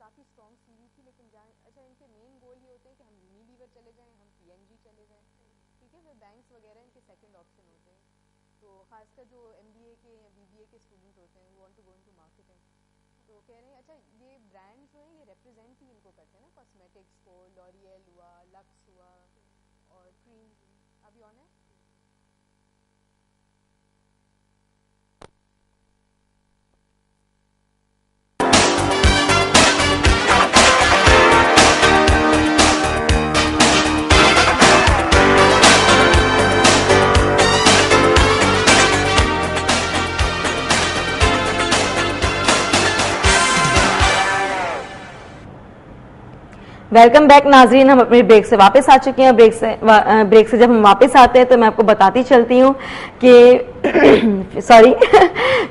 काफ़ी strong CV थी, लेकिन अच्छा इनके मेन गोल ये होते हैं कि हम यूनिलीवर चले जाएं, हम पीएनजी चले जाएं, ठीक है, फिर बैंक्स वगैरह इनके सेकंड ऑप्शन होते हैं। तो खासकर जो एमबीए के या बीबीए के स्टूडेंट होते हैं, वो want to go into marketing, तो कह रहे हैं अच्छा ये ब्रांड जो है ये रिप्रेजेंट ही इनको करते हैं ना, कॉस्मेटिक्स को, लॉरियल हुआ, लक्स हुआ और क्रीम। अभी ऑन है? वेलकम बैक नाजरीन, हम अपने ब्रेक से वापस आ चुके हैं। ब्रेक से जब हम वापस आते हैं तो मैं आपको बताती चलती हूँ कि सॉरी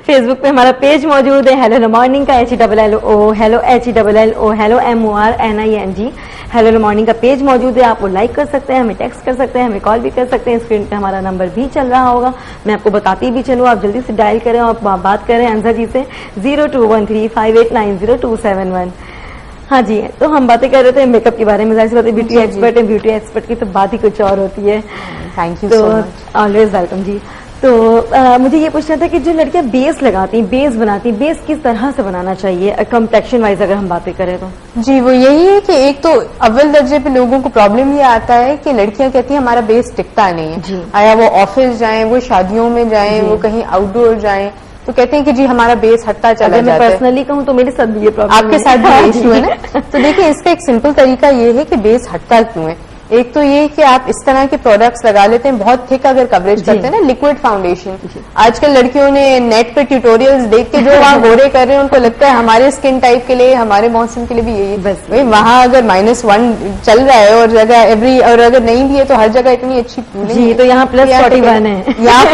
फेसबुक पे हमारा पेज मौजूद है, हेलो मॉर्निंग का, HELLO hello HELLO hello MORNING hello morning का पेज मौजूद है। आप वो लाइक कर सकते हैं, हमें टेक्स्ट कर सकते हैं, हमें कॉल भी कर सकते हैं। स्क्रीन पे हमारा नंबर भी चल रहा होगा, मैं आपको बताती भी चलूँ, आप जल्दी से डायल करें और बात करें अंजा जी से 021358907271। हाँ जी, तो हम बातें कर रहे थे मेकअप के बारे में, जाहिर सी बात है ब्यूटी एक्सपर्ट है, ब्यूटी एक्सपर्ट की तो बात ही कुछ और होती है। थैंक यू तो सो मच, ऑलवेज वेलकम जी। तो मुझे ये पूछना था कि जो लड़कियां बेस लगाती हैं, बेस बनाती हैं, बेस किस तरह से बनाना चाहिए कम्प्लेक्शन वाइज अगर हम बातें करें तो? जी वो यही है कि एक तो अव्वल दर्जे पे लोगों को प्रॉब्लम ये आता है कि लड़कियां कहती हैं हमारा बेस टिकता नहीं है, आया वो ऑफिस जाएं, वो शादियों में जाएं, वो कहीं आउटडोर जाएं, तो कहते हैं कि जी हमारा बेस हटता चला जाता है। मैं पर्सनली कहूँ तो मेरे साथ भी ये प्रॉब्लम आपके साथ भी इशू है ना। तो देखिए इसका एक सिंपल तरीका ये है कि बेस हटता क्यों है। एक तो ये कि आप इस तरह के प्रोडक्ट्स लगा लेते हैं, बहुत थिक अगर कवरेज करते हैं ना, लिक्विड फाउंडेशन। आजकल लड़कियों ने नेट पे ट्यूटोरियल्स देख के जो वहाँ गोरे कर रहे हैं, उनको लगता है हमारे स्किन टाइप के लिए, हमारे मौसम के लिए भी यही बस भाई, वहाँ अगर -1 चल रहा है और जगह और अगर नहीं भी है तो हर जगह इतनी अच्छी जी, तो यहाँ +41 है, यहाँ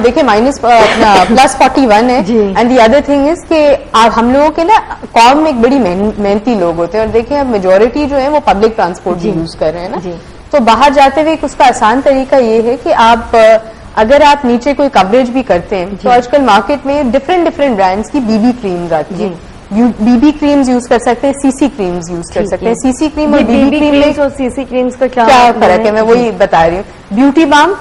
देखिये +41 है। And the other thing is कि हम लोगों के ना कॉम में एक बड़ी मेहनती लोग होते हैं, और देखिए अब मेजोरिटी जो है वो पब्लिक ट्रांसपोर्ट यूज कर रहे हैं ना, तो बाहर जाते हुए उसका आसान तरीका ये है कि आप अगर आप नीचे कोई कवरेज भी करते हैं तो आजकल मार्केट में डिफरेंट ब्रांड्स की बीबी क्रीम्स आती है। बीबी क्रीम्स यूज कर सकते हैं, सीसी क्रीम्स यूज कर सकते हैं। सीसी क्रीम और बीबी क्रीम्स और सीसी क्रीम्स का क्या फर्क है, मैं वही बता रही हूँ। ब्यूटी बाम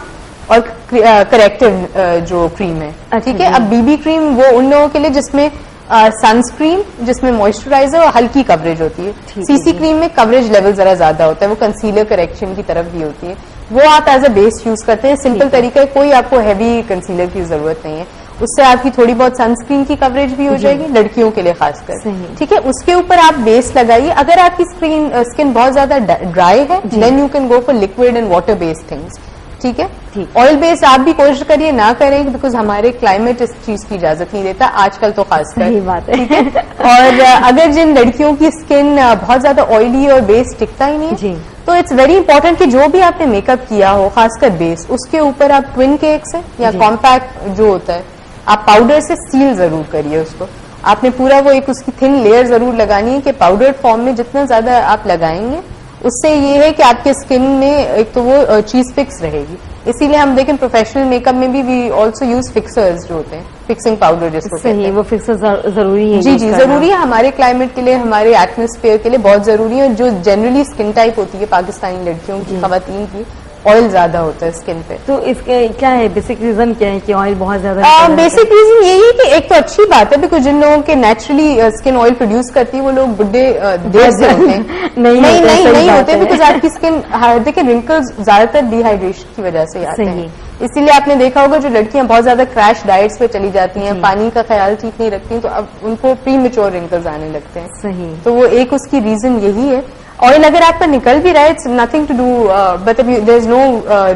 और करेक्टिव जो क्रीम है, ठीक है। अब बीबी क्रीम वो उन लोगों के लिए जिसमें सनस्क्रीन, जिसमें मॉइस्चराइजर और हल्की कवरेज होती है। सीसी क्रीम में कवरेज लेवल जरा ज्यादा होता है, वो कंसीलर करेक्शन की तरफ भी होती है, वो आप एज अ बेस यूज करते हैं। सिंपल तरीका है, कोई आपको हैवी कंसीलर की जरूरत नहीं है, उससे आपकी थोड़ी बहुत सनस्क्रीन की कवरेज भी हो जाएगी, लड़कियों के लिए खासकर, ठीक है। उसके ऊपर आप बेस लगाइए। अगर आपकी स्किन बहुत ज्यादा ड्राई है, then you can go for liquid and water based things, ठीक है। ऑयल बेस्ड आप भी कोशिश करिए ना करें, बिकॉज हमारे क्लाइमेट इस चीज की इजाजत नहीं देता आजकल, तो खासकर बात है, ठीक है। और अगर जिन लड़कियों की स्किन बहुत ज्यादा ऑयली और बेस टिकता ही नहीं है, तो इट्स वेरी इंपॉर्टेंट कि जो भी आपने मेकअप किया हो, खासकर बेस, उसके ऊपर आप ट्विन केक से या कॉम्पैक्ट जो होता है, आप पाउडर से सील जरूर करिए उसको। आपने पूरा वो एक उसकी थिन लेयर जरूर लगानी है कि पाउडर फॉर्म में जितना ज्यादा आप लगाएंगे, उससे ये है कि आपके स्किन में एक तो वो चीज फिक्स रहेगी। इसीलिए हम देखें प्रोफेशनल मेकअप में भी वी ऑल्सो यूज फिक्सर्स जो होते हैं, फिक्सिंग पाउडर जिसको कहते हैं, वो फिक्सर जरूरी है। जी जरूरी है, हमारे क्लाइमेट के लिए, हमारे एटमॉस्फेयर के लिए बहुत जरूरी है। जो जनरली स्किन टाइप होती है पाकिस्तानी लड़कियों की, खवातीन की, ऑयल ज्यादा होता है स्किन पे। तो इसके क्या है बेसिक रीजन, क्या है कि ऑयल बहुत ज्यादा? बेसिक रीजन यही है कि एक तो अच्छी बात है, बिकॉज जिन लोगों के नेचुरली स्किन ऑयल प्रोड्यूस करती है वो लोग बुढ़े देर से होते हैं, नहीं होते, बिकॉज आपकी स्किन, देखिए रिंकल्स ज्यादातर डिहाइड्रेशन की वजह से आते हैं। इसीलिए आपने देखा होगा जो लड़कियां बहुत ज्यादा क्रैश डाइट्स पे चली जाती हैं, पानी का ख्याल ठीक नहीं रखती, तो अब उनको प्री मेच्योर रिंकल्स आने लगते हैं। सही, तो वो एक उसकी रीजन यही है। ऑयल अगर आपका निकल भी रहा है, it's nothing to do, but there is no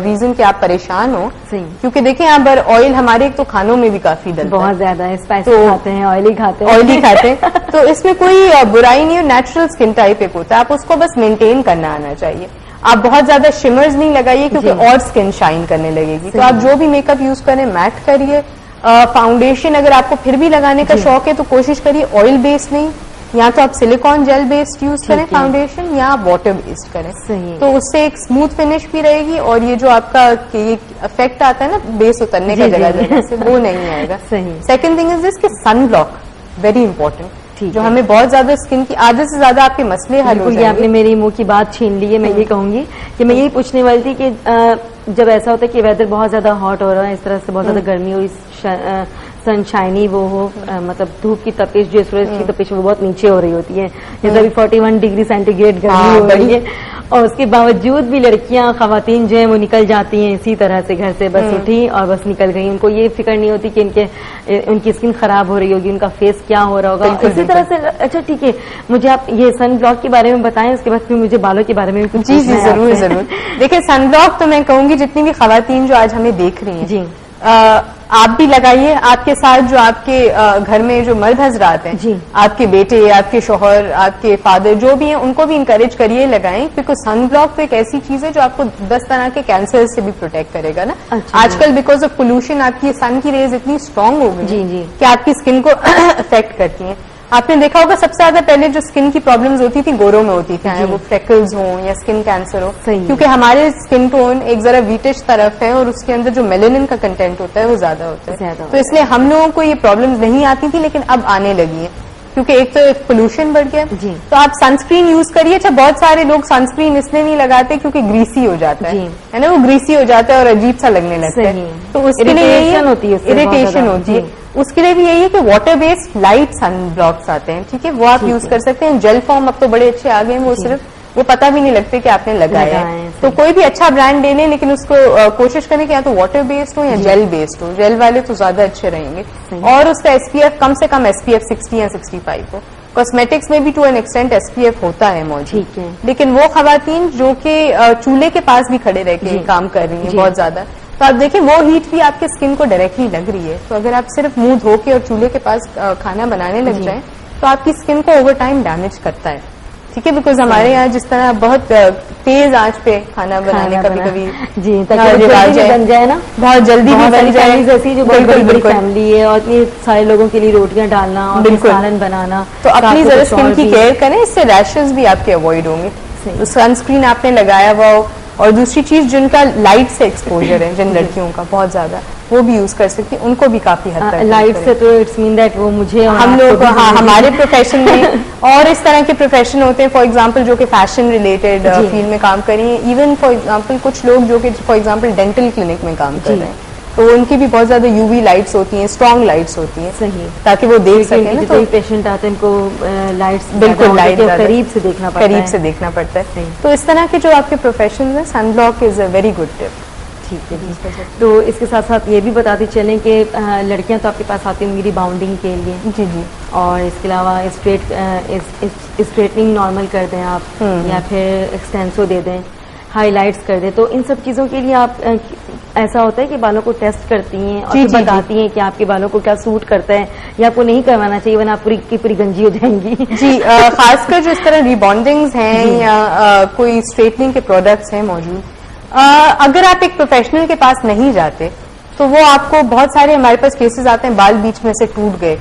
reason कि आप परेशान हो, क्योंकि देखें यहाँ पर ऑयल हमारे एक तो खानों में भी काफी डलता है, बहुत ज्यादा है, स्पाइसी खाते हैं, ऑयली खाते हैं तो इसमें कोई बुराई नहीं है, नेचुरल स्किन टाइप एक होता है, आप उसको बस मेंटेन करना आना चाहिए। आप बहुत ज्यादा शिमर्स नहीं लगाइए क्योंकि और स्किन शाइन करने लगेगी। तो आप जो भी मेकअप यूज करें मैट करिए। फाउंडेशन अगर आपको फिर भी लगाने का शौक है तो कोशिश करिए ऑयल बेस्ड नहीं, या तो आप सिलिकॉन जेल बेस्ड यूज करें फाउंडेशन, या आप वाटर बेस्ड करें, तो उससे एक स्मूथ फिनिश भी रहेगी, और ये जो आपका ये इफेक्ट आता है ना बेस उतरने का जगह जगह से, वो नहीं आएगा। सही। सेकंड थिंग इज दिस कि सन ब्लॉक वेरी इंपॉर्टेंट। जो हमें बहुत ज्यादा स्किन की आधे से ज्यादा आपके मसले हल हो जाएंगे। आपने मेरी मुंह की बात छीन ली है। मैं ये कहूंगी कि मैं यही पूछने वाली थी कि जब ऐसा होता है कि वेदर बहुत ज्यादा हॉट हो रहा है, इस तरह से बहुत ज्यादा गर्मी हो, सनशाइनी वो हो, मतलब धूप की तपिश जो सूरज की तपिश वो बहुत नीचे हो रही होती है, जैसे अभी 41 डिग्री सेंटीग्रेड गर्मी हो रही है, और उसके बावजूद भी लड़कियां खवातीन जो है वो निकल जाती हैं इसी तरह से घर से, बस उठी और बस निकल गई। उनको ये फिक्र नहीं होती कि उनकी स्किन खराब हो रही होगी, उनका फेस क्या हो रहा होगा। इसी तरह से अच्छा ठीक है, मुझे आप ये सन ब्लॉक के बारे में बताएं, उसके बाद फिर मुझे बालों के बारे में भी कुछ जी जरूर जरूर। देखिए सन ब्लॉक तो मैं कहूंगी जितनी भी खवातीन जो आज हमें देख रही हैं जी, आप भी लगाइए, आपके साथ जो आपके घर में जो मर्द हजरात हैं जी, आपके बेटे, आपके शोहर, आपके फादर जो भी हैं, उनको भी इंकरेज करिए लगाएं, क्योंकि सन ब्लॉक तो एक ऐसी चीज है जो आपको 10 तरह के कैंसर से भी प्रोटेक्ट करेगा ना। अच्छा, आजकल बिकॉज ऑफ पोल्यूशन आपकी सन की रेज इतनी स्ट्रांग हो गई जी जी कि आपकी स्किन को अफेक्ट करती हैं। आपने देखा होगा सबसे ज्यादा पहले जो स्किन की प्रॉब्लम्स होती थी गोरों में होती थी, चाहे वो फ्रेकल्स हो या स्किन कैंसर हो, क्योंकि हमारे स्किन टोन एक जरा वीटिश तरफ है और उसके अंदर जो मेलेनिन का कंटेंट होता है वो ज्यादा होता है, तो इसलिए हम लोगों को ये प्रॉब्लम्स नहीं आती थी, लेकिन अब आने लगी है क्योंकि एक तो पोल्यूशन बढ़ गया। तो आप सनस्क्रीन यूज करिए। अच्छा बहुत सारे लोग सनस्क्रीन इसलिए नहीं लगाते क्योंकि ग्रीसी हो जाता है ना, वो ग्रीसी हो जाता है और अजीब सा लगने लगता है, तो उसके लिए इरिटेशन होती है। उसके लिए भी यही है कि वाटर बेस्ड लाइट सन ब्लॉक्स आते हैं, ठीक है, वो आप यूज कर सकते हैं। जेल फॉर्म अब तो बड़े अच्छे आ गए हैं, वो सिर्फ वो पता भी नहीं लगते कि आपने लगाया है। तो कोई भी अच्छा ब्रांड ले लें, लेकिन उसको कोशिश करें कि या तो वाटर बेस्ड हो या जेल बेस्ड हो। जेल वाले तो ज्यादा अच्छे रहेंगे, और उसका एसपीएफ कम से कम एसपीएफ 60 या 65 हो। कॉस्मेटिक्स में भी टू एन एक्सटेंट एसपीएफ होता है मौजूद, लेकिन वो खवातीन जो कि चूल्हे के पास भी खड़े रह के काम कर रही हैं बहुत ज्यादा, तो आप देखिए वो हीट भी आपके स्किन को डायरेक्टली लग रही है। तो अगर आप सिर्फ मुंह धो के और चूल्हे के पास खाना बनाने लग जाए तो आपकी स्किन को ओवर टाइम डैमेज करता है, ठीक है, बिकॉज हमारे यहाँ जिस तरह बहुत तेज आंच पे खाना बनाने कभी जी ताकि बन जाए ना, बहुत जल्दी भी बन जाए, जैसी जो बहुत बड़ी फैमिली है और इतने सारे लोगों के लिए रोटियां डालना और सालन बनाना, तो अपनी जरा स्किन की केयर करें, इससे रैशेस भी आपके अवॉइड होंगे। तो सनस्क्रीन आपने लगाया हुआ हो, और दूसरी चीज जिनका लाइट से एक्सपोजर है, जिन लड़कियों का बहुत ज्यादा, वो भी यूज कर सकती है, उनको भी काफी हद तक लाइट से तो इट्स मीन दैट वो मुझे हम लोग को हमारे प्रोफेशन में और इस तरह के प्रोफेशन होते हैं, फॉर एग्जांपल जो कि फैशन रिलेटेड फील्ड में काम कर रही हैं, इवन फॉर एग्जांपल कुछ लोग जो कि फॉर एग्जांपल डेंटल क्लिनिक में काम कर रहे हैं, तो उनकी भी बहुत ज्यादा यूवी लाइट्स होती हैं, स्ट्रॉन्ग लाइट्स होती हैं, सही, ताकि वो देख सकें ना। तो पेशेंट आते हैं उनको लाइट्स बिल्कुल लाइट करीब से देखना पड़ता है। तो इस तरह के जो आपके प्रोफेशन है, sun block is a very good tip. ठीक है, तो इसके साथ साथ ये भी बताते चलें कि लड़कियां तो आपके पास आती होंगी रिबाउंडिंग के लिए, जी जी, और इसके अलावा स्ट्रेटनिंग नॉर्मल कर दें आप, या फिर एक्सटेंसो दे दें, हाईलाइट्स कर दे, तो इन सब चीजों के लिए आप ऐसा होता है कि बालों को टेस्ट करती हैं और फिर बताती हैं कि आपके बालों को क्या सूट करता है या आपको नहीं करवाना चाहिए, वरना पूरी की पूरी गंजी हो जाएंगी। जी, खासकर जो इस तरह रिबॉन्डिंग्स हैं या कोई स्ट्रेटनिंग के प्रोडक्ट्स हैं मौजूद, अगर आप एक प्रोफेशनल के पास नहीं जाते तो वो आपको, बहुत सारे हमारे पास केसेस आते हैं, बाल बीच में से टूट गए,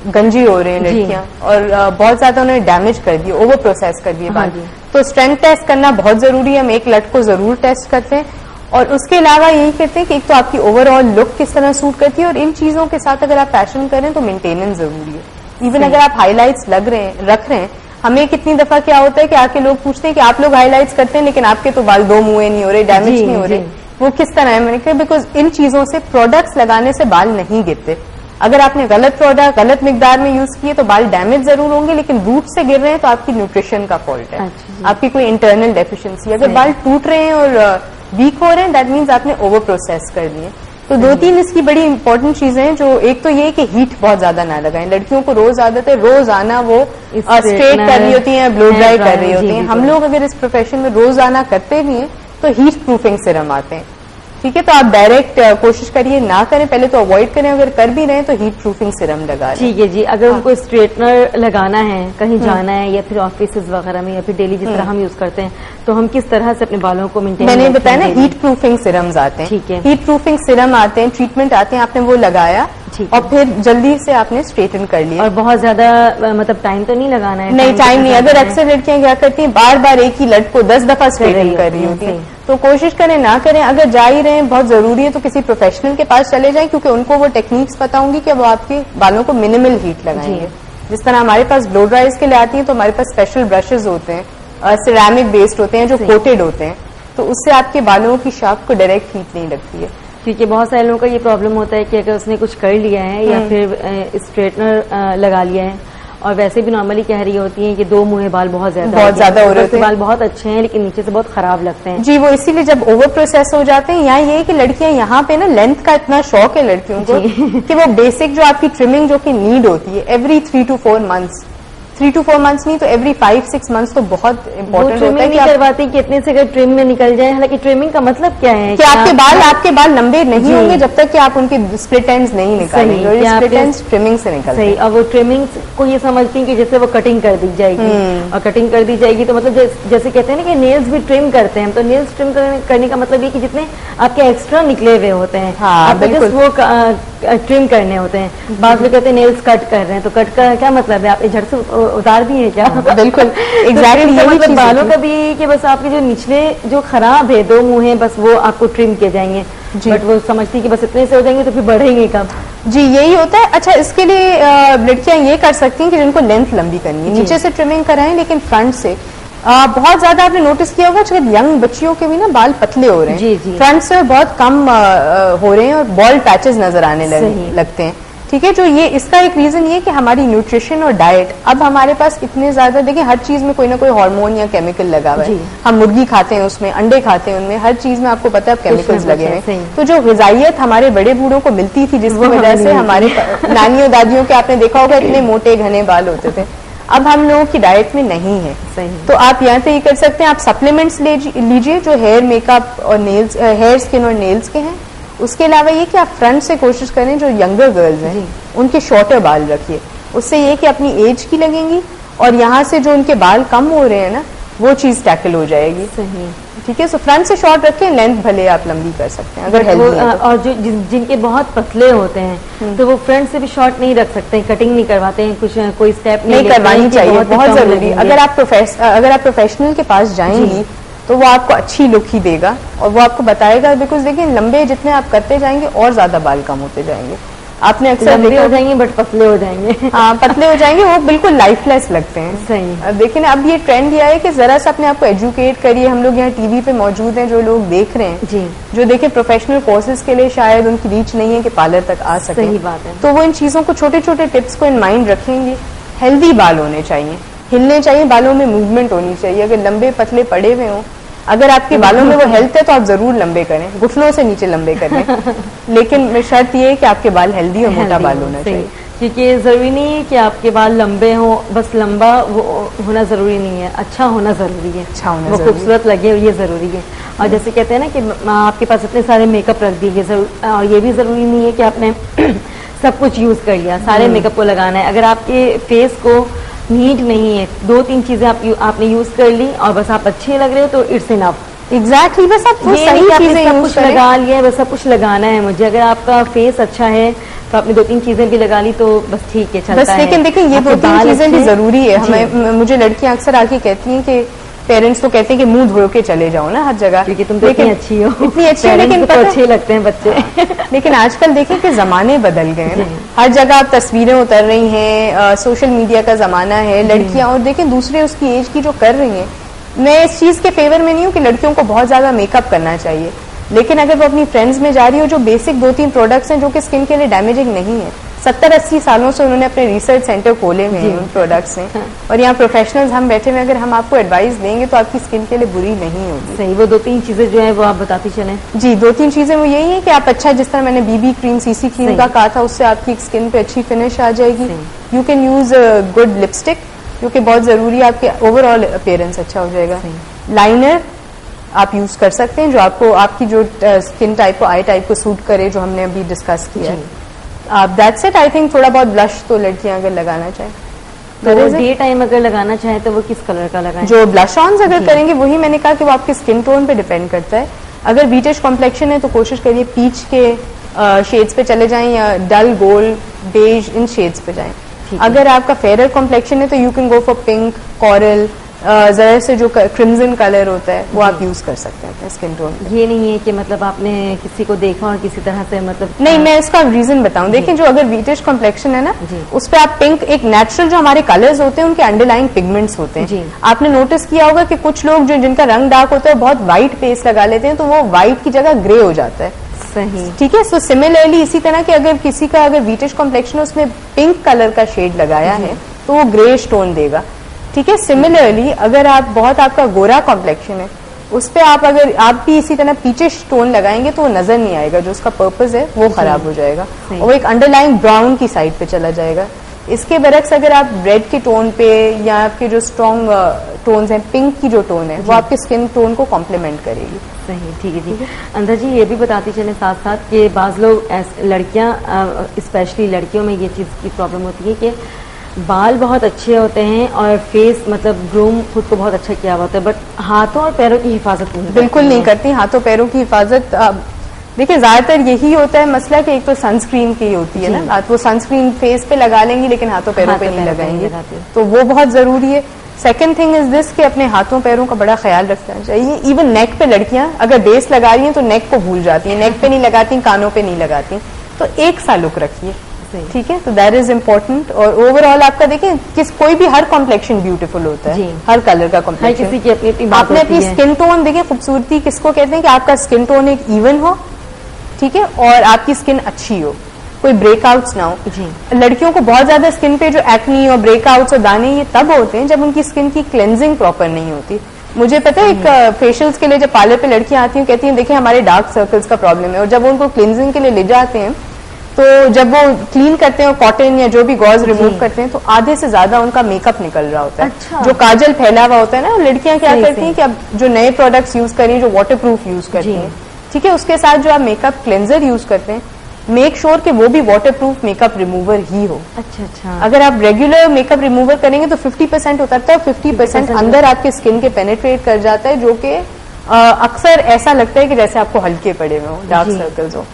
गंजी हो रहे हैं लड़कियां, और बहुत ज्यादा उन्होंने डैमेज कर दिए, ओवर प्रोसेस कर दिए बाल। तो स्ट्रेंथ टेस्ट करना बहुत जरूरी है, हम एक लट को जरूर टेस्ट करते हैं, और उसके अलावा यही कहते हैं कि एक तो आपकी ओवरऑल लुक किस तरह सूट करती है, और इन चीजों के साथ अगर आप फैशन करें तो मेंटेनेंस जरूरी है। इवन अगर आप हाईलाइट्स रख रहे हैं, हमें कितनी दफा क्या होता है कि आके लोग पूछते हैं कि आप लोग हाईलाइट्स करते हैं लेकिन आपके तो बाल दो मुंह नहीं हो रहे, डैमेज नहीं हो रहे, वो किस तरह है? मैंने कहा बिकॉज इन चीजों से, प्रोडक्ट्स लगाने से बाल नहीं गिरते। अगर आपने गलत प्रोडक्ट गलत मिकदार में यूज किए तो बाल डैमेज जरूर होंगे, लेकिन रूट से गिर रहे हैं तो आपकी न्यूट्रिशन का फॉल्ट है, आपकी कोई इंटरनल डेफिशिएंसी। अगर बाल टूट रहे हैं और वीक हो रहे हैं, दैट मीन्स आपने ओवर प्रोसेस कर दिए। तो दो तीन इसकी बड़ी इंपॉर्टेंट चीजें हैं, जो एक तो ये कि हीट बहुत ज्यादा ना लगाएं। लड़कियों को रोज आदत है रोज आना, वो स्ट्रेट कर रही होती है, ब्लो ड्राई कर रही होती है। हम लोग अगर इस प्रोफेशन में रोज आना करते भी हैं तो हीट प्रूफिंग सिरम आते हैं, ठीक है, तो आप डायरेक्ट कोशिश करिए ना करें, पहले तो अवॉइड करें, अगर कर भी रहे हैं तो हीट प्रूफिंग सिरम लगा लें। ठीक है जी, अगर उनको स्ट्रेटनर लगाना है, कहीं जाना है या फिर ऑफिस वगैरह में या फिर डेली जिस तरह हम यूज करते हैं, तो हम किस तरह से अपने बालों को मेंटेन, मैंने बताया ना, हीट प्रूफिंग सिरम्स आते हैं, ठीक है, हीट प्रूफिंग सिरम आते हैं, ट्रीटमेंट आते हैं, आपने वो लगाया और फिर जल्दी से आपने स्ट्रेटन कर लिया, और बहुत ज्यादा मतलब टाइम तो नहीं लगाना है, नहीं टाइम नहीं। अगर अक्सर लड़कियां क्या करती हैं, बार बार एक ही लट को 10 दफा स्ट्रेटन कर रही होती है, तो कोशिश करें ना करें। अगर जा ही रहे हैं, बहुत जरूरी है, तो किसी प्रोफेशनल के पास चले जाएं, क्योंकि उनको वो टेक्निक्स पता होंगी कि वो आपके बालों को मिनिमल हीट लगाएंगे। जिस तरह हमारे पास ब्लो ड्राइज के लिए आती हैं तो हमारे पास स्पेशल ब्रशेज होते हैं, सिरेमिक बेस्ड होते हैं जो कोटेड होते हैं, तो उससे आपके बालों की शाफ्ट को डायरेक्ट हीट नहीं लगती है। क्योंकि बहुत सारे लोगों का ये प्रॉब्लम होता है कि अगर उसने कुछ कर लिया है या फिर स्ट्रेटनर लगा लिया है, और वैसे भी नॉर्मली कह रही होती हैं कि दो मुँहे बाल बहुत ज्यादा हो रहे हैं, बाल बहुत अच्छे हैं लेकिन नीचे से बहुत खराब लगते हैं। जी, वो इसीलिए जब ओवर प्रोसेस हो जाते हैं, यहाँ ये है कि लड़कियां यहाँ पे ना लेंथ का इतना शौक है लड़कियों को कि वो बेसिक जो आपकी ट्रिमिंग जो कि नीड होती है every 3 to 4 months, 3 to 4 months नहीं तो एवरी 5-6 months तो बहुत इंपॉर्टेंट होता है कि करवाती कि इतने से अगर ट्रिम में निकल जाए। हालांकि ट्रिमिंग का मतलब क्या है कि आपके बाल लंबे नहीं होंगे जब तक कि आप उनके स्प्लिट एंड्स नहीं निकालेंगे, स्प्लिट एंड्स ट्रिमिंग से निकलते हैं। सही, और वो ट्रिमिंग को ये समझती हैं कि जैसे वो कटिंग कर दी जाएगी, और कटिंग कर दी जाएगी तो मतलब जैसे कहते हैं ना कि नेल्स भी ट्रिम करते हैं, तो नेल्स ट्रिम करने का मतलब ये कि जितने आपके एक्स्ट्रा निकले हुए होते हैं आपको जस्ट वो ट्रिम करने होते हैं। बाद में कहते हैं नेल्स कट कर रहे हैं, तो कट का क्या मतलब है, आप झट से उतार दिए क्या? बिल्कुल एग्जैक्टली तो मतलब बालों का भी कि बस आपके जो निचले जो खराब है दो मुँह हैं बस वो आपको ट्रिम किए जाएंगे, बट वो समझती कि बस इतने से हो जाएंगे तो फिर बढ़ेंगे कब? जी, यही होता है। अच्छा, इसके लिए लड़कियां ये कर सकती हैं कि जिनको लेंथ लंबी करनी है नीचे से ट्रिमिंग कराएं, लेकिन फ्रंट से बहुत ज्यादा आपने नोटिस किया होगा कि यंग बच्चियों के भी ना बाल पतले हो रहे हैं, जी, जी। फ्रंट से बहुत कम हो रहे हैं और बॉल्ड पैचेस नजर आने लगते हैं। ठीक है, जो ये इसका एक रीजन ये कि हमारी न्यूट्रिशन और डाइट, अब हमारे पास इतने ज्यादा, देखिए हर चीज में कोई ना कोई हार्मोन या केमिकल लगा हुआ है। हम मुर्गी खाते हैं उसमें, अंडे खाते हैं उनमें, हर चीज में आपको पता है केमिकल्स लगे हैं। तो जो ग़िज़ाइयत हमारे बड़े बूढ़ों को मिलती थी जिसकी वजह से हमारे नानियों दादियों के आपने देखा होगा इतने मोटे घने बाल होते थे, अब हम लोगों की डाइट में नहीं है। तो आप यहाँ पे ये कर सकते हैं, आप सप्लीमेंट्स लीजिए जो हेयर मेकअप और नेल्स, हेयर स्किन और नेल्स के हैं। उसके अलावा ये कि आप फ्रंट से कोशिश करें जो यंगर गर्ल्स हैं उनके शॉर्टर बाल रखिए, उससे ये कि अपनी एज की लगेंगी और यहाँ से जो उनके बाल कम हो रहे हैं ना वो चीज टैकल हो जाएगी। सही, ठीक है, सो फ्रंट से शॉर्ट रखें, लेंथ भले आप लंबी कर सकते हैं अगर हेल्दी है तो। और जो जिनके बहुत पतले होते हैं तो वो फ्रंट से भी शॉर्ट नहीं रख सकते, कटिंग नहीं करवाते हैं, कुछ कोई स्टेप नहीं करवानी चाहिए, बहुत जरूरी। अगर आप प्रोफेशनल के पास जाएंगी तो वो आपको अच्छी लुक ही देगा और वो आपको बताएगा, बिकॉज देखिए लंबे जितने आप करते जाएंगे और ज्यादा बाल कम होते जाएंगे। आपने अक्सर लंबे हो जाएंगे बट पतले हो जाएंगे। हाँ, पतले हो जाएंगे, वो बिल्कुल लाइफलेस लगते हैं। सही। अब देखिए ना, अब ये ट्रेंड ये है कि जरा सा अपने आप को एजुकेट करिए। हम लोग यहाँ टीवी पे मौजूद हैं, जो लोग देख रहे हैं जी, जो देखे प्रोफेशनल कोर्सेज के लिए शायद उनकी रीच नहीं है कि पार्लर तक आ सके। सही बात है। तो वो इन चीजों को, छोटे छोटे टिप्स को इन माइंड रखेंगे। हेल्दी बाल होने चाहिए, हिलने चाहिए, बालों में मूवमेंट होनी चाहिए। अगर लंबे पतले पड़े हुए हों, अगर आपके बालों में वो हेल्थ है तो आप जरूर लंबे करें, घुटनों से नीचे लंबे करें, लेकिन शर्त ये है कि आपके बाल हेल्दी और मोटा बाल होना चाहिए। क्योंकि जरूरी नहीं है कि आपके बाल लंबे हो, बस लंबा वो होना जरूरी नहीं है, अच्छा होना जरूरी है, अच्छा होना वो खूबसूरत लगे ये जरूरी है। और जैसे कहते हैं ना कि आपके पास इतने सारे मेकअप रख दीजिए, और ये भी जरूरी नहीं है कि आपने सब कुछ यूज कर लिया, सारे मेकअप को लगाना है। अगर आपके फेस को नीड नहीं है, 2-3 चीजें आपने यूज कर ली और बस आप अच्छे लग रहे हो तो इट्स इनफ। एग्जैक्टली, बस आप ये सही चीजें सब कुछ लगा लिया, बस सब कुछ लगाना है मुझे। अगर आपका फेस अच्छा है तो आपने 2-3 चीजें भी लगा ली तो बस ठीक है, चलता है। लेकिन देखिए ये 2-3 चीजें भी जरूरी है। हमें, मुझे लड़कियां अक्सर आके कहती हैं कि पेरेंट्स तो कहते हैं कि मुंह धो के चले जाओ ना हर जगह, क्योंकि तुम तो इतनी अच्छी हो, इतनी अच्छी है, लेकिन तो अच्छे लगते हैं बच्चे। लेकिन आजकल देखें कि जमाने बदल गए हैं, हर जगह आप तस्वीरें उतर रही हैं, सोशल मीडिया का जमाना है, लड़कियां और देखें दूसरे उसकी एज की जो कर रही हैं। मैं इस चीज के फेवर में नहीं हूँ कि लड़कियों को बहुत ज्यादा मेकअप करना चाहिए, लेकिन अगर वो अपनी फ्रेंड्स में जा रही हो, जो बेसिक 2-3 प्रोडक्ट्स हैं जो कि स्किन के लिए डैमेजिंग नहीं है, 70-80 सालों से उन्होंने अपने रिसर्च सेंटर खोले हुए हैं उन प्रोडक्ट्स में, और यहाँ प्रोफेशनल्स हम बैठे हुए, अगर हम आपको एडवाइस देंगे तो आपकी स्किन के लिए बुरी नहीं होगी। सही, वो 2-3 चीजें जो है वो आप बताती चलें। जी, 2-3 चीजें वो यही है कि आप अच्छा, जिस तरह मैंने बीबी क्रीम, सीसी क्रीम का कहा था, उससे आपकी स्किन पे अच्छी फिनिश आ जाएगी। You can use good lipstick, जो कि बहुत जरूरी है, आपके ओवरऑल अपीयरेंस अच्छा हो जाएगा। लाइनर आप यूज कर सकते हैं जो आपको, आपकी जो स्किन टाइप को, आई टाइप को सूट करे, जो हमने अभी डिस्कस किया है। That's it. आई थिंक थोड़ा बहुत ब्लश तो लड़कियां अगर लगाना चाहें तो डे टाइम अगर लगाना चाहे तो वो किस कलर का लगाएं? जो ब्लश ऑन अगर करेंगे, वही मैंने कहा कि वो आपके स्किन टोन पे डिपेंड करता है। अगर बीटिश कॉम्प्लेक्शन है तो कोशिश करिए पीच के शेड्स पे चले जाएं या डल गोल्ड, बेज, इन शेड्स पे जाएं। अगर आपका फेयर कॉम्प्लेक्शन है तो you can go for pink, coral, जरा से जो क्रिम्जन कलर होता है वो आप यूज कर सकते हैं अपने स्किन टोन पे। ये नहीं है कि मतलब आपने किसी को देखा और किसी तरह से मतलब नहीं, मैं इसका रीजन बताऊं। देखिए, जो अगर वीटिश कॉम्प्लेक्शन है ना, उस पे आप पिंक, एक नेचुरल जो हमारे कलर्स होते हैं उनके अंडरलाइंग पिगमेंट्स होते हैं। आपने नोटिस किया होगा कि कुछ लोग जो जिनका रंग डार्क होता है बहुत व्हाइट पेस्ट लगा लेते हैं, तो वो व्हाइट की जगह ग्रे हो जाता है। सही, ठीक है। सो सिमिलरली इसी तरह कि अगर किसी का अगर वीटिश कॉम्प्लेक्शन उसमें पिंक कलर का शेड लगाया है तो वो ग्रेश टोन देगा। ठीक है। सिमिलरली अगर आप बहुत आपका गोरा कॉम्प्लेक्शन है, उस पे आप अगर आप भी इसी तरह पीचिश टोन लगाएंगे तो वो नजर नहीं आएगा, जो उसका पर्पस है वो खराब हो जाएगा और वो एक अंडरलाइन ब्राउन की साइड पे चला जाएगा। इसके बरक्स अगर आप रेड के टोन पे या आपके जो स्ट्रॉन्ग टोन्स हैं, पिंक की जो टोन है वो आपके स्किन टोन को कॉम्प्लीमेंट करेगी। सही, ठीक है। ठीक है अंदर जी, ये भी बताती चले साथ साथ कि बाज लोग लड़कियां, स्पेशली लड़कियों में ये चीज की प्रॉब्लम होती है कि बाल बहुत अच्छे होते हैं और फेस मतलब ग्रूम खुद को बहुत अच्छा किया हुआ होता है, बट हाथों और पैरों की हिफाजत नहीं बिल्कुल नहीं करती। हाथों पैरों की हिफाजत देखिए ज्यादातर यही होता है मसला कि एक तो सनस्क्रीन की होती है ना, वो सनस्क्रीन फेस पे लगा लेंगी लेकिन हाथों पैरों पे नहीं लगाएंगे, तो वो बहुत जरूरी है। सेकंड थिंग इज दिस कि अपने हाथों पैरों का बड़ा ख्याल रखना चाहिए। इवन नेक पे लड़कियां अगर बेस लगा रही हैं तो नेक को भूल जाती हैं, नेक पे नहीं लगाती, कानों पे नहीं लगाती, तो एक सा लुक रखिए। ठीक है, तो दैट इज इम्पोर्टेंट। और ओवरऑल आपका देखिए कोई भी हर कॉम्प्लेक्शन ब्यूटीफुल होता है, हर कलर का कॉम्प्लेक्शन, किसी की अपनी आपने अपनी स्किन टोन देखिए, खूबसूरती किसको कहते हैं कि आपका स्किन टोन एक इवन हो, ठीक है, और आपकी स्किन अच्छी हो, कोई ब्रेकआउट्स ना हो। लड़कियों को बहुत ज्यादा स्किन पे जो एक्नी और ब्रेकआउट्स और दाने ये तब होते हैं जब उनकी स्किन की क्लेंजिंग प्रॉपर नहीं होती। मुझे पता है एक फेशियल्स के लिए जब पार्लर पे लड़कियां आती हैं कहती हैं देखिए हमारे डार्क सर्कल्स का प्रॉब्लम है, और जब उनको क्लींजिंग के लिए ले जाते हैं तो जब वो क्लीन करते हैं और कॉटन या जो भी गॉज रिमूव करते हैं तो आधे से ज्यादा उनका मेकअप निकल रहा होता है। अच्छा। जो काजल फैला हुआ होता है ना, लड़कियां क्या करती हैं कि अब जो नए प्रोडक्ट्स यूज करें जो वाटर प्रूफ यूज करती हैं, ठीक है, उसके साथ जो आप मेकअप क्लेंजर यूज करते हैं मेक श्योर कि वो भी वाटर प्रूफ मेकअप रिमूवर ही हो। अच्छा अच्छा। अगर आप रेगुलर मेकअप रिमूवर करेंगे तो 50% उतरता है, 50% अंदर आपके स्किन के पेनिट्रेट कर जाता है, जो कि अक्सर ऐसा लगता है कि जैसे आपको हल्के पड़े हुए हो, डार्क सर्कल्स हो।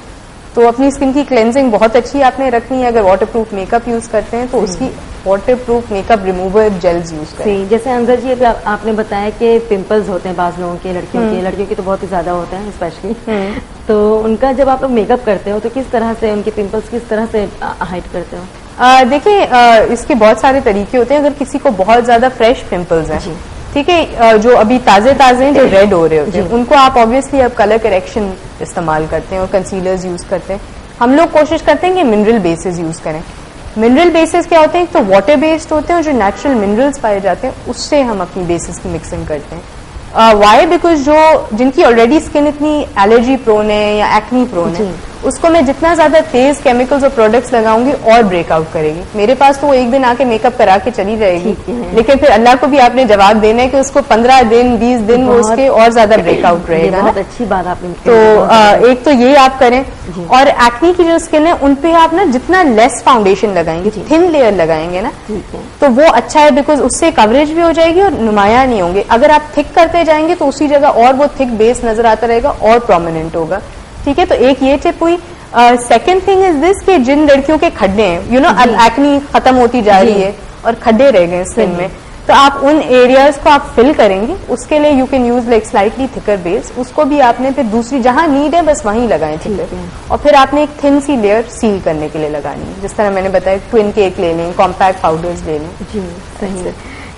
तो अपनी स्किन की क्लेंजिंग बहुत अच्छी आपने रखनी है। अगर वाटर प्रूफ मेकअप यूज करते हैं तो उसकी waterproof makeup remover gels use करें। जैसे अंदर जी अभी आपने बताया कि पिंपल्स होते हैं बाज लोगों के, लड़कियों के तो बहुत ही ज्यादा होते हैं स्पेशली, तो उनका जब आप लोग मेकअप करते हो तो किस तरह से उनके पिंपल्स किस तरह से हाइड करते हो? देखिए इसके बहुत सारे तरीके होते हैं। अगर किसी को बहुत ज्यादा फ्रेश पिंपल्स हैं, ठीक है, जो अभी ताजे ताजे जो रेड हो रहे होते हैं, उनको आप ऑब्वियसली अब कलर करेक्शन इस्तेमाल करते हैं और कंसीलर्स यूज करते हैं। हम लोग कोशिश करते हैं कि मिनरल बेसिस यूज करें। मिनरल बेसिस क्या होते हैं? तो वाटर बेस्ड होते हैं और जो नेचुरल मिनरल्स पाए जाते हैं उससे हम अपनी बेसिस की मिक्सिंग करते हैं। वाई? बिकॉज जो जिनकी ऑलरेडी स्किन इतनी एलर्जी प्रोन है या एक्नी प्रोन है, उसको मैं जितना ज्यादा तेज केमिकल्स और प्रोडक्ट्स लगाऊंगी और ब्रेकआउट करेगी। मेरे पास तो वो एक दिन आके मेकअप करा के चली जाएगी, लेकिन फिर अल्लाह को भी आपने जवाब देना है कि उसको 15 दिन 20 दिन वो उसके और ज्यादा ब्रेकआउट रहेगा। बहुत अच्छी बात आपने तो एक तो ये आप करें। और एक्नी की जो स्किन है उन पे आप ना जितना लेस फाउंडेशन लगाएंगे, थिन लेयर लगाएंगे ना, तो वो अच्छा है, बिकॉज उससे कवरेज भी हो जाएगी और नुमाया नहीं होंगे। अगर आप थिक करते जाएंगे तो उसी जगह और वो थिक बेस नजर आता रहेगा और प्रोमिनेंट होगा। ठीक है, तो एक ये टिप हुई। सेकेंड थिंग इज दिस कि जिन लड़कियों के खड्डे हैं, एक्नी खत्म होती जा रही है और खड्डे रह गए स्किन में, तो आप उन एरियाज को आप फिल करेंगे। उसके लिए you can use like slightly thicker base. उसको भी आपने फिर दूसरी जहां नीड है बस वहीं लगाएं थिकर, और फिर आपने एक थिन सी लेयर सील करने के लिए लगानी है। जिस तरह मैंने बताया, ट्विन केक ले लें, कॉम्पैक्ट पाउडर्स ले लें। जी सही है,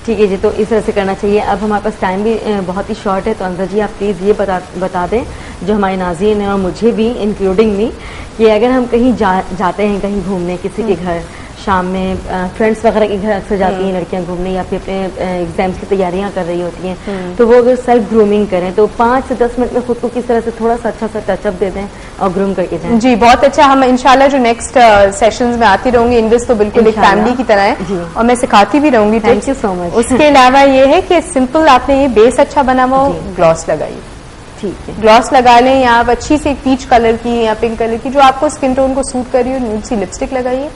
ठीक है जी। तो इस तरह से करना चाहिए। अब हमारे पास टाइम भी बहुत ही शॉर्ट है, तो अंदर जी आप प्लीज़ ये बता दें जो हमारे नाज़रीन हैं और मुझे भी इंक्लूडिंग मी, कि अगर हम कहीं जाते हैं कहीं घूमने किसी के घर, शाम में फ्रेंड्स वगैरह के घर अक्सर जाती हैं लड़कियां घूमने, या फिर अपने एग्जाम्स की तैयारियां कर रही होती हैं, तो वो अगर सेल्फ ग्रूमिंग करें तो 5 से 10 मिनट में खुद को किस तरह से थोड़ा सा अच्छा सा टचअप दे दें और ग्रूम करके जाएं। जी बहुत अच्छा। हम इंशाल्लाह जो नेक्स्ट सेशंस में आती रहूंगी, इंडस तो बिल्कुल एक फैमिली की तरह है और मैं सिखाती भी रहूंगी। Thank you so much. उसके अलावा ये है कि सिंपल आपने ये बेस अच्छा बना हुआ ग्लॉस लगाइए। ठीक है, ग्लॉस लगा लें, या आप अच्छी सी पीच कलर की या पिंक कलर की जो आपको स्किन टोन को सूट कर रही हो, न्यूड सी लिपस्टिक लगाइए,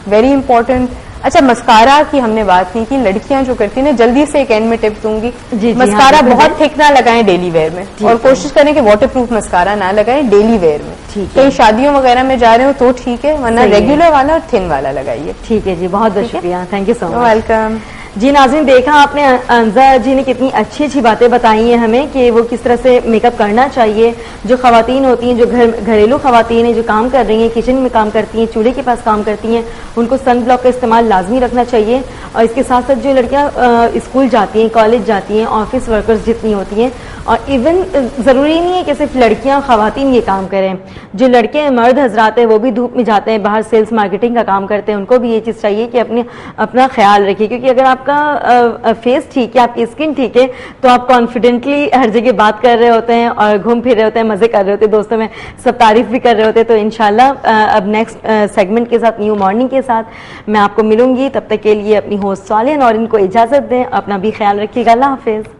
वेरी इंपॉर्टेंट। अच्छा, मस्कारा की हमने बात नहीं की। लड़कियां जो करती है ना, जल्दी से एक एंड में टिप दूंगी, मस्कारा बहुत थिक ना लगाएं डेली वेयर में, और कोशिश करें कि वाटर प्रूफ मस्कारा ना लगाएं डेली वेयर में। कहीं शादियों वगैरह में जा रहे हो तो ठीक है, वरना रेगुलर वाला और थिन वाला लगाइए। ठीक है जी, बहुत बहुत शुक्रिया, thank you so much, welcome. जी नाज़रीन, देखा आपने अंजा जी ने कितनी अच्छी अच्छी बातें बताई हैं हमें कि वो किस तरह से मेकअप करना चाहिए। जो खवातीन होती हैं, जो घरेलू खवातीन हैं, जो काम कर रही हैं, किचन में काम करती हैं, चूल्हे के पास काम करती हैं, उनको सन ब्लॉक का इस्तेमाल लाजमी रखना चाहिए। और इसके साथ साथ जो लड़कियां स्कूल जाती हैं, कॉलेज जाती हैं, ऑफिस वर्कर्स जितनी होती हैं, और इवन ज़रूरी नहीं है कि सिर्फ लड़कियां खवातीन ये काम करें, जो लड़के मर्द हजरात हैं वो भी धूप में जाते हैं, बाहर सेल्स मार्केटिंग का काम करते हैं, उनको भी ये चीज़ चाहिए कि अपना ख्याल रखिए। क्योंकि अगर आपका फेस ठीक है, आपकी स्किन ठीक है, तो आप कॉन्फिडेंटली हर जगह बात कर रहे होते हैं और घूम फिर रहे होते हैं, मजे कर रहे होते हैं, दोस्तों में सब तारीफ भी कर रहे होते हैं। तो इंशाल्लाह अब नेक्स्ट सेगमेंट के साथ, न्यू मॉर्निंग के साथ मैं आपको मिलूंगी। तब तक के लिए अपनी होस्ट सालिया नौरीन को इजाजत दें, अपना भी ख्याल रखिएगा। अल्लाह हाफिज।